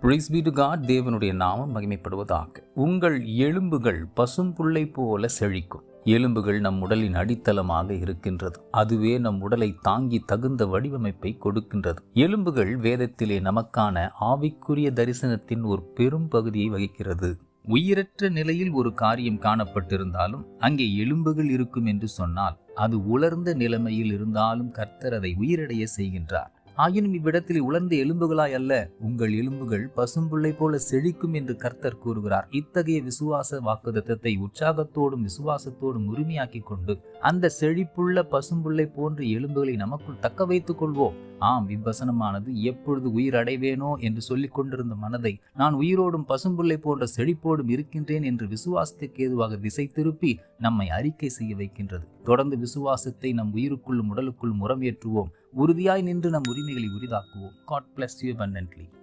Praise be to God. தேவனுடைய நாமம் மகிமைப்படுவதாக. உங்கள் எலும்புகள் பசும்புல்லை போல செழிக்கும். எலும்புகள் நம் உடலின் அடித்தளமாக இருக்கின்றது. அதுவே நம் உடலை தாங்கி தகுந்த வடிவமைப்பை கொடுக்கின்றது. எலும்புகள் வேதத்திலே நமக்கான ஆவிக்குரிய தரிசனத்தின் ஒரு பெரும் பகுதியை வகிக்கிறது. உயிரற்ற நிலையில் ஒரு காரியம் காணப்பட்டிருந்தாலும் அங்கே எலும்புகள் இருக்கும் என்று சொன்னால் அது உலர்ந்த நிலைமையில் இருந்தாலும் கர்த்தர் அதை உயிரடைய செய்கின்றார். ஆயினும் இவ்விடத்தில் உலர்ந்த எலும்புகளாய் அல்ல, உங்கள் எலும்புகள் பசும்புல்லை போல செழிக்கும் என்று கர்த்தர் கூறுகிறார். இத்தகைய விசுவாச வாக்குத்தத்தத்தை உற்சாகத்தோடும் விசுவாசத்தோடும் உரிமையாக்கி கொண்டு அந்த செழிப்புள்ள பசும்புல்லை போன்ற எலும்புகளை நமக்குள் தக்க வைத்துக் கொள்வோம். ஆம், இவ்வசனமானது எப்பொழுது உயிர் அடைவேனோ என்று சொல்லிக் கொண்டிருந்த மனதை நான் உயிரோடும் பசும்புல்லை போன்ற செழிப்போடும் இருக்கின்றேன் என்று விசுவாசத்துக்கு ஏதுவாக திசை திருப்பி நம்மை அறிக்கை செய்ய வைக்கின்றது. தொடர்ந்து விசுவாசத்தை நம் உயிருக்குள்ளும் உடலுக்குள்ளும் முறமேற்றுவோம். உறுதியாய் நின்று நம் உரிமைகளை உரிதாக்குவோம். God bless you abundantly.